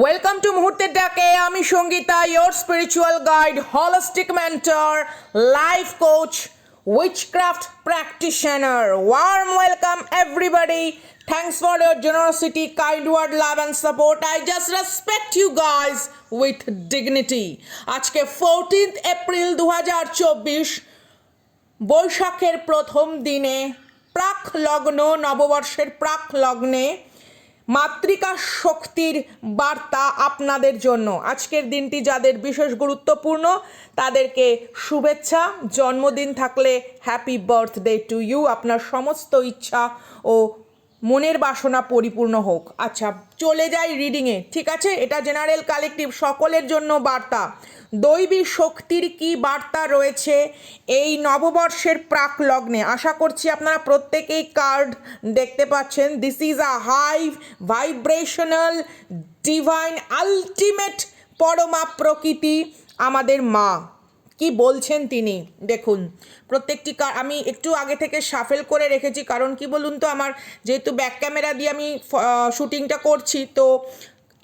Welcome to মুহূর্তের ডাকে। আমি Sangeeta, your spiritual guide, holistic mentor, life coach, witchcraft practitioner. Warm welcome everybody. Thanks for your generosity, kind word, love and support. I just respect you guys with dignity. আজকে 14th April 2024, বৈশাখের প্রথম দিনে, প্রাক লগ্ন, নববর্ষের প্রাক লগ্নে মাতৃকা শক্তির বার্তা আপনাদের জন্য। আজকের দিনটি যাদের বিশেষ গুরুত্বপূর্ণ তাদেরকে শুভেচ্ছা। জন্মদিন থাকলে হ্যাপি বার্থডে টু ইউ। আপনার সমস্ত ইচ্ছা ও মনের বাসনা পরিপূর্ণ হোক। আচ্ছা, চলে যাই রিডিংয়ে, ঠিক আছে? এটা জেনারেল কালেকটিভ, সকলের জন্য বার্তা। দৈবী শক্তির কি বার্তা রয়েছে এই নববর্ষের প্রাক লগ্নে? আশা করছি আপনারা প্রত্যেকেই কার্ড দেখতে পাচ্ছেন। This is a high vibrational divine ultimate পরমা প্রকৃতি, আমাদের মা কি বলছেন তিনি। দেখুন, প্রত্যেকটি আমি একটু আগে থেকে শাফেল করে রেখেছি, কারণ কি বলুন তো, আমার যেহেতু ব্যাক ক্যামেরা দিয়ে আমি শুটিংটা করছি, তো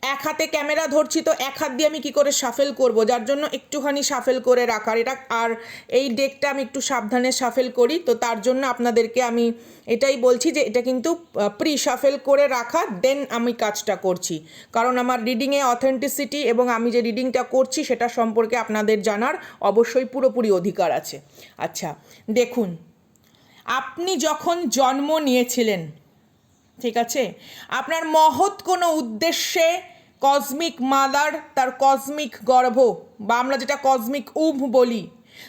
এক হাতে ক্যামেরা ধরছি, তো এক হাত দিয়ে আমি কি করে শাফেল করব, যার জন্য একটুখানি শাফেল করে রাখার এটা। আর এই ডেকটা আমি একটু সাবধানে শাফেল করি, তো তার জন্য আপনাদেরকে আমি এটাই বলছি যে এটা কিন্তু প্রি শাফেল করে রাখা, দেন আমি কাজটা করছি, কারণ আমার রিডিংয়ে অথেন্টিসিটি এবং আমি যে রিডিংটা করছি সেটা সম্পর্কে আপনাদের জানার অবশ্যই পুরোপুরি অধিকার আছে। আচ্ছা দেখুন, আপনি যখন জন্ম নিয়েছিলেন, ঠিক আছে, আপনার মহৎ কোনো উদ্দেশ্যে কসমিক মাদার তার কসমিক গর্ভ, বা আমরা যেটা কসমিক বলি,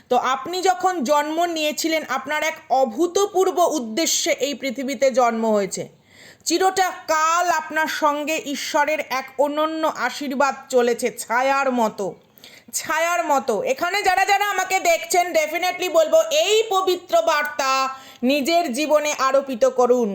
তো আপনি যখন জন্ম নিয়েছিলেন আপনার এক অভূতপূর্ব উদ্দেশ্যে এই পৃথিবীতে জন্ম হয়েছে। চিরটা কাল আপনার সঙ্গে ঈশ্বরের এক অনন্য আশীর্বাদ চলেছে, ছায়ার মতো, ছায়ার মতো। এখানে যারা যারা আমাকে দেখছেন, ডেফিনেটলি বলবো এই পবিত্র বার্তা নিজের জীবনে আরোপিত করুন।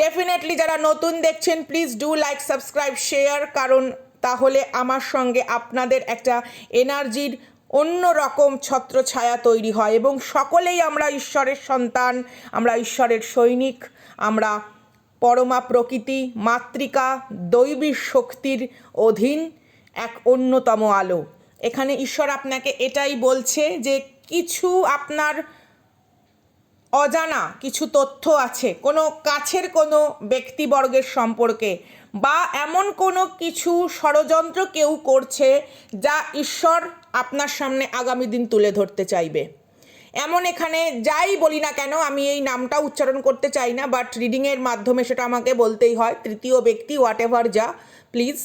ডেফিনেটলি যারা নতুন দেখছেন, please do like, subscribe, share, কারণ তাহলে আমার সঙ্গে আপনাদের একটা এনার্জির অন্য রকম ছত্রছায়া তৈরি হয়, এবং সকলেই আমরা ঈশ্বরের সন্তান, আমরা ঈশ্বরের সৈনিক, আমরা পরমা প্রকৃতি, মাতৃকা, দৈবী শক্তির অধীন এক অন্যতম আলো। এখানে ঈশ্বর আপনাকে এটাই বলছে যে কিছু আপনার অজানা কিছু তথ্য আছে কোনো কাছের কোনো ব্যক্তিবর্গের সম্পর্কে, বা এমন কোনো কিছু ষড়যন্ত্র কেউ করছে যা ঈশ্বর আপনার সামনে আগামী দিন তুলে ধরতে চাইবে। এমন এখানে যাই বলি না কেন, আমি এই নামটা উচ্চারণ করতে চাই না, বাট রিডিংয়ের মাধ্যমে সেটা আমাকে বলতেই হয়, তৃতীয় ব্যক্তি, হোয়াট এভার যা, প্লিজ।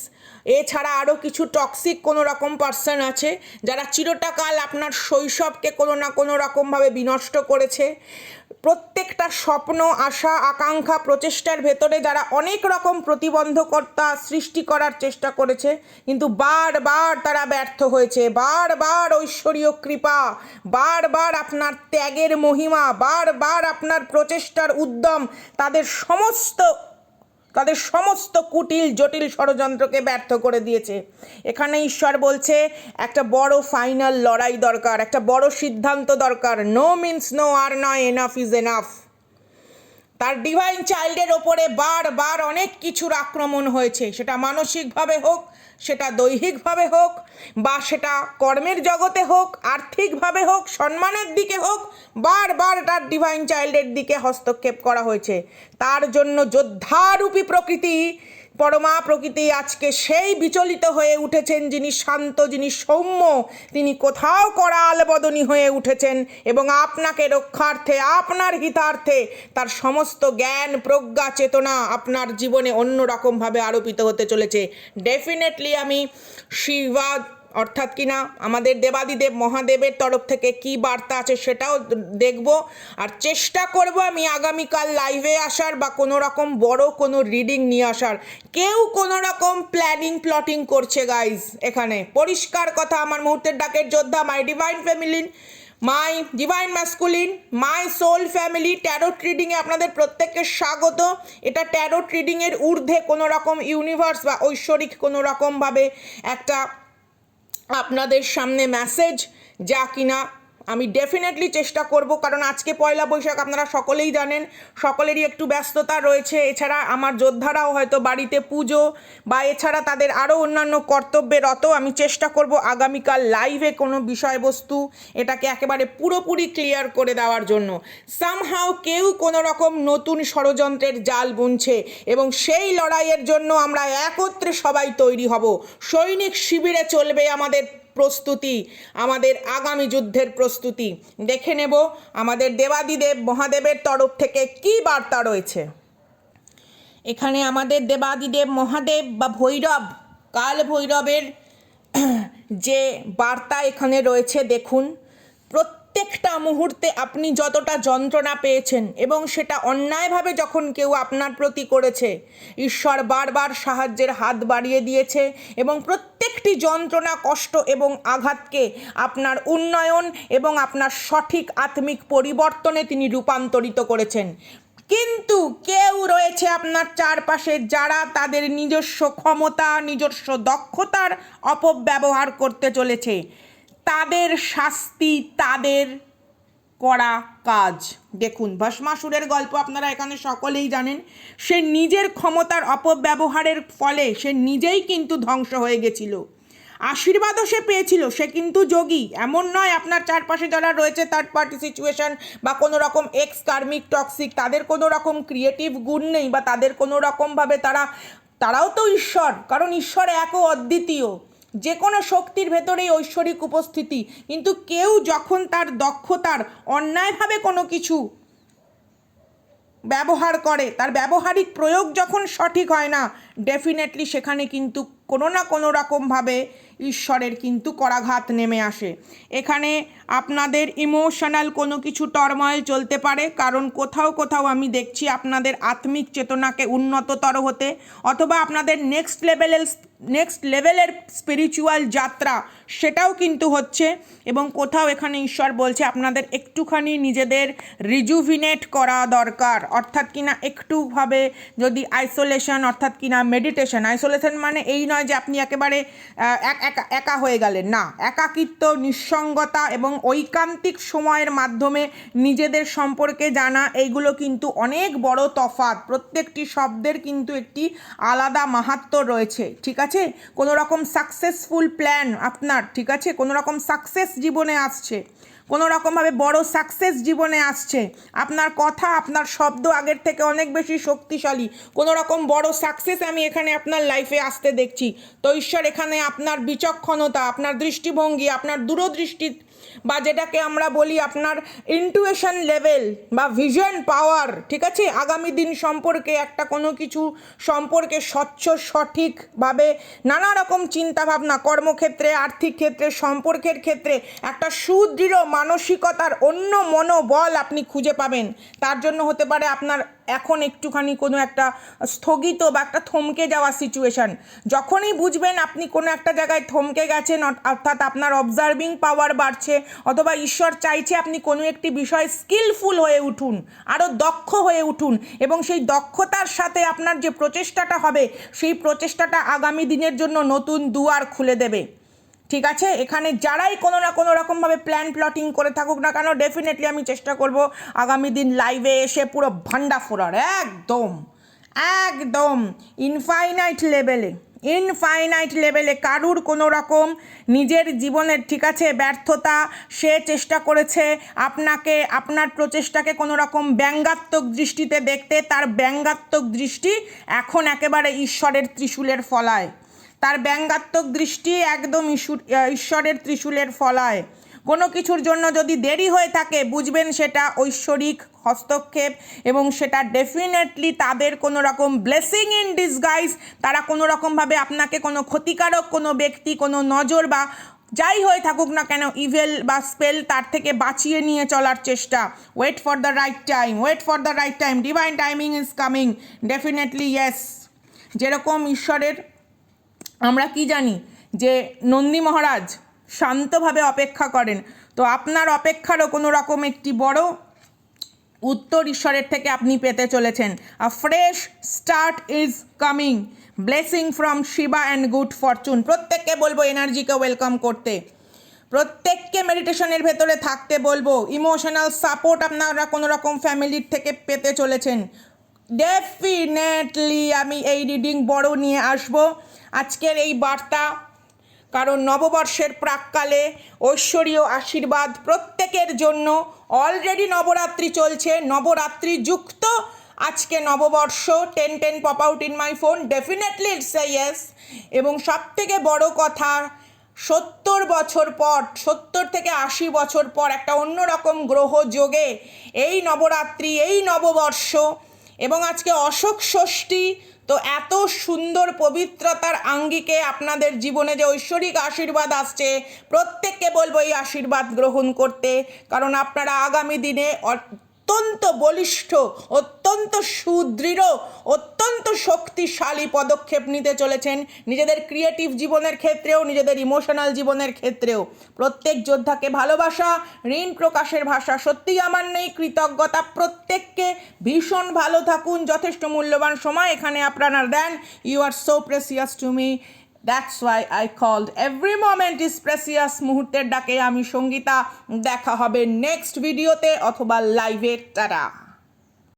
এছাড়া আরও কিছু টক্সিক কোনো রকম পার্সন আছে যারা চিরটাকাল আপনার শৈশবকে কোনো না কোনো রকমভাবে বিনষ্ট করেছে। প্রত্যেকটা স্বপ্ন, আশা, আকাঙ্ক্ষা, প্রচেষ্টার ভেতরে যারা অনেক রকম প্রতিবন্ধকতা সৃষ্টি করার চেষ্টা করেছে, কিন্তু বারবার তারা ব্যর্থ হয়েছে। বারবার ঐশ্বরীয় কৃপা, বারবার আপনার ত্যাগের মহিমা, বারবার আপনার প্রচেষ্টার উদ্যম তাদের সমস্ত কুটিল জটিল ষড়যন্ত্রকে ব্যর্থ করে দিয়েছে। এখানে ঈশ্বর বলছে একটা বড় ফাইনাল লড়াই দরকার, একটা বড় সিদ্ধান্ত দরকার। নো মিন্স নো আর নয়, এনাফ ইজ এনাফ। তার ডিভাইন চাইল্ডের ওপরে বারবার অনেক কিছুর আক্রমণ হয়েছে, সেটা মানসিকভাবে হোক, সেটা দৈহিকভাবে হোক, বা সেটা কর্মের জগতে হোক, আর্থিকভাবে হোক, সম্মানের দিকে হোক, বারবার তার ডিভাইন চাইল্ডের দিকে হস্তক্ষেপ করা হয়েছে। তার জন্য যোদ্ধারূপী প্রকৃতি, পরমা প্রকৃতি আজকে সেই বিচলিত হয়ে উঠেছেন, যিনি শান্ত, যিনি সৌম্য, তিনি কোথাও করাল বদনী হয়ে উঠেছেন, এবং আপনাকে রক্ষার্থে, আপনার হিতার্থে তার সমস্ত জ্ঞান, প্রজ্ঞা, চেতনা আপনার জীবনে অন্য রকমভাবে আরোপিত হতে চলেছে। ডেফিনেটলি আমি শিবা অর্থাৎ কিনা আমাদের দেবাদিদেব মহাদেবের তরফ থেকে কি বার্তা আছে সেটাও দেখব, আর চেষ্টা করব আমি আগামীকাল লাইভে আসার বা কোনো রকম বড় কোনো রিডিং নিয়ে আসার। কেউ কোনো রকম প্লটিং করছে গাইজ, এখানে পরিষ্কার কথা। আমার মুহূর্তের ডাকের যোদ্ধা, my divine family, my divine masculine, my soul family, tarot রিডিংয়ে আপনাদের প্রত্যেককে স্বাগত। এটা ট্যারোট রিডিংয়ের ঊর্ধ্বে কোনো রকম ইউনিভার্স বা ঐশ্বরিক কোনো রকমভাবে একটা আপনাদের সামনে মেসেজ, যা কিনা আমি ডেফিনেটলি চেষ্টা করব, কারণ আজকে পয়লা বৈশাখ আপনারা সকলেই জানেন, সকলেরই একটু ব্যস্ততা রয়েছে। এছাড়া আমার যোদ্ধারাও হয়তো বাড়িতে পুজো বা এছাড়া তাদের আরও অন্যান্য কর্তব্যে রত। আমি চেষ্টা করব আগামীকাল লাইভে কোনো বিষয়বস্তু এটাকে একেবারে পুরোপুরি ক্লিয়ার করে দেওয়ার জন্য। সামহাও কেউ কোনো রকম নতুন ষড়যন্ত্রের জাল বুনছে এবং সেই লড়াইয়ের জন্য আমরা একত্রে সবাই তৈরি হব। সৈনিক শিবিরে চলবে আমাদের প্রস্তুতি, আমাদের আগামী যুদ্ধের প্রস্তুতি। দেখে নেব আমাদের দেবাদিদেব মহাদেবের তরফ থেকে কি বার্তা রয়েছে। এখানে আমাদের দেবাদিদেব মহাদেব বা ভৈরব, কাল ভৈরবের যে বার্তা এখানে রয়েছে দেখুন। প্রত্যেকটা মুহূর্তে আপনি যতটা যন্ত্রণা পেয়েছেন এবং সেটা অন্যায়ভাবে যখন কেউ আপনার প্রতি করেছে, ঈশ্বর বারবার সাহায্যের হাত বাড়িয়ে দিয়েছে এবং প্রত্যেকটি যন্ত্রণা, কষ্ট এবং আঘাতকে আপনার উন্নয়ন এবং আপনার সঠিক আত্মিক পরিবর্তনে তিনি রূপান্তরিত করেছেন। কিন্তু কেউ রয়েছে আপনার চারপাশে যারা তাদের নিজস্ব ক্ষমতা, নিজস্ব দক্ষতার অপব্যবহার করতে চলেছে। তাদের শাস্তি তাদের করা কাজ। দেখুন, ভস্মাসুরের গল্প আপনারা এখানে সকলেই জানেন। সে নিজের ক্ষমতার অপব্যবহারের ফলে সে নিজেই কিন্তু ধ্বংস হয়ে গেছিল। আশীর্বাদও সে পেয়েছিল, সে কিন্তু যোগী। এমন নয় আপনার চারপাশে যারা রয়েছে থার্ড পার্টি সিচুয়েশন বা কোনো রকম এক্স কার্মিক টক্সিক, তাদের কোনো রকম ক্রিয়েটিভ গুণ নেই বা তাদের কোনো রকমভাবে তারাও তো ঈশ্বর, কারণ ঈশ্বর এক ও অদ্বিতীয়। যে কোনো শক্তির ভেতরেই ঐশ্বরিক উপস্থিতি। কিন্তু কেউ যখন তার দক্ষতার অন্যায়ভাবে কোনো কিছু ব্যবহার করে, তার ব্যবহারিক প্রয়োগ যখন সঠিক হয় না, ডেফিনেটলি সেখানে কিন্তু কোনো না কোনো রকমভাবে ঈশ্বরের কিন্তু করাঘাত নেমে আসে। এখানে আপনাদের ইমোশনাল কোনো কিছু টর্ময়েল চলতে পারে, কারণ কোথাও কোথাও আমি দেখছি আপনাদের আত্মিক চেতনাকে উন্নততর হতে, অথবা আপনাদের নেক্সট লেভেলের স্পিরিচুয়াল যাত্রা সেটাও কিন্তু হচ্ছে। এবং কোথাও এখানে ঈশ্বর বলছে আপনাদের একটুখানি নিজেদের রিজুভিনেট করা দরকার, অর্থাৎ কিনা একটুভাবে যদি আইসোলেশন, অর্থাৎ কিনা মেডিটেশন। আইসোলেশন মানে এই নয় যে আপনি একেবারে একা হয়ে গেলেন, না। একাকিত্ব, নিঃসঙ্গতা এবং ঐকান্তিক সময়ের মাধ্যমে নিজেদের সম্পর্কে জানা, এইগুলো কিন্তু অনেক বড় তফাৎ। প্রত্যেকটি শব্দের কিন্তু একটি আলাদা মাহাত্ম্য রয়েছে, ঠিক আছে। কোনো রকম সাকসেসফুল প্ল্যান আপনার, ঠিক আছে, কোনো রকম সাকসেস জীবনে আসছে, কোনো রকমভাবে বড় সাকসেস জীবনে আসছে, আপনার কথা, আপনার শব্দ আগের থেকে অনেক বেশি শক্তিশালী, কোনো রকম বড় সাকসেস আমি এখানে আপনার লাইফে আসতে দেখছি। তো ঈশ্বর এখানে আপনার বিচক্ষণতা, আপনার দৃষ্টিভঙ্গি, আপনার দূরদৃষ্টি বা যেটাকে আমরা বলি আপনার ইনটুইশন লেভেল বা ভিশন পাওয়ার, ঠিক আছে, আগামী দিন সম্পর্কে একটা কোনো কিছু সম্পর্কে স্বচ্ছ সঠিকভাবে নানা রকম চিন্তাভাবনা, কর্মক্ষেত্রে, আর্থিক ক্ষেত্রে, সম্পর্কের ক্ষেত্রে একটা সুদৃঢ় মানসিকতার অন্য মনোবল আপনি খুঁজে পাবেন। তার জন্য হতে পারে আপনার এখন একটুখানি কোনো একটা স্থগিত বা একটা থমকে যাওয়া সিচুয়েশান। যখনই বুঝবেন আপনি কোনো একটা জায়গায় থমকে গেছেন, অর্থাৎ আপনার অবজার্ভিং পাওয়ার বাড়ছে, অথবা ঈশ্বর চাইছে আপনি কোনো একটি বিষয়ে স্কিলফুল হয়ে উঠুন, আরও দক্ষ হয়ে উঠুন, এবং সেই দক্ষতার সাথে আপনার যে প্রচেষ্টাটা হবে, সেই প্রচেষ্টাটা আগামী দিনের জন্য নতুন দুয়ার খুলে দেবে, ঠিক আছে। এখানে যারাই কোনো না কোনো রকমভাবে প্ল্যান প্লটিং করে থাকুক না কেন, ডেফিনেটলি আমি চেষ্টা করব আগামী দিন লাইভে এসে পুরো ভান্ডা ফোড়ার, একদম ইনফাইনাইট লেভেলে কারুর কোনো রকম নিজের জীবনের, ঠিক আছে, ব্যর্থতা, সে চেষ্টা করেছে আপনাকে, আপনার প্রচেষ্টাকে কোনো রকম ব্যঙ্গাত্মক দৃষ্টিতে দেখতে, তার ব্যঙ্গাত্মক দৃষ্টি এখন একেবারে ঈশ্বরের ত্রিশূলের ফলায়, তার ব্যঙ্গাত্মক দৃষ্টি একদম ঈশ্বরের ত্রিশূলের ফলায়। কোনো কিছুর জন্য যদি দেরি হয়ে থাকে, বুঝবেন সেটা ঐশ্বরিক হস্তক্ষেপ এবং সেটা ডেফিনেটলি তাদের কোনো রকম ব্লেসিং ইন ডিসগাইজ। তারা কোনো রকমভাবে আপনাকে কোনো ক্ষতিকারক কোনো ব্যক্তি, কোনো নজর বা যাই হয়ে থাকুক না কেন, ইভেল বা স্পেল, তার থেকে বাঁচিয়ে নিয়ে চলার চেষ্টা। Wait for the right time, divine timing is coming, definitely yes. যেরকম ঈশ্বরের আমরা কি জানি যে নন্দী মহারাজ শান্তভাবে অপেক্ষা করেন, তো আপনার অপেক্ষারও কোনো রকম একটি বড় উত্তর ঈশ্বরের থেকে আপনি পেতে চলেছেন। A fresh start is coming, blessing from Shiva and good fortune. প্রত্যেককে বলবো এনার্জিকে ওয়েলকাম করতে। প্রত্যেককে মেডিটেশনের ভেতরে থাকতে বলবো। ইমোশনাল সাপোর্ট আপনারা কোনো রকম ফ্যামিলির থেকে পেতে চলেছেন। ডেফিনেটলি আমি এই রিডিং বড় নিয়ে আসব আজকের এই বার্তা, কারণ নববর্ষের প্রাককালে ঐশ্বরীয় আশীর্বাদ প্রত্যেকের জন্য। অলরেডি নবরাত্রি চলছে, নবরাত্রি যুক্ত আজকে নববর্ষ। 10 pop out in my phone, definitely it's a yes. এবং সবথেকে বড় কথা, 70 বছর পর, 70 থেকে 80 বছর পর একটা অন্যরকম গ্রহ যোগে এই নবরাত্রি, এই নববর্ষ, এবং আজকে অশোক ষষ্ঠী। তো এত সুন্দর পবিত্রতার আঙ্গিকে আপনাদের জীবনে যে ঐশ্বরিক আশীর্বাদ আসছে, প্রত্যেককে বলবো এই আশীর্বাদ গ্রহণ করতে, কারণ আপনারা আগামী দিনে অত্যন্ত বলিষ্ঠ, অত্যন্ত সুদৃঢ়, অত্যন্ত শক্তিশালী পদক্ষেপ নিতে চলেছেন নিজেদের ক্রিয়েটিভ জীবনের ক্ষেত্রেও, নিজেদের ইমোশনাল জীবনের ক্ষেত্রেও। প্রত্যেক যোদ্ধাকে ভালোবাসা, ঋণ প্রকাশের ভাষা সত্যিই আমার নেই, কৃতজ্ঞতা। প্রত্যেককে ভীষণ ভালো থাকুন, যথেষ্ট মূল্যবান সময় এখানে আপনারা দেন। You are so precious to me, that's why I called every moment is precious. মুহূর্তের ডাকে আমি সঙ্গীতা। দেখা হবে নেক্সট ভিডিওতে অথবা লাইভে। টাটা।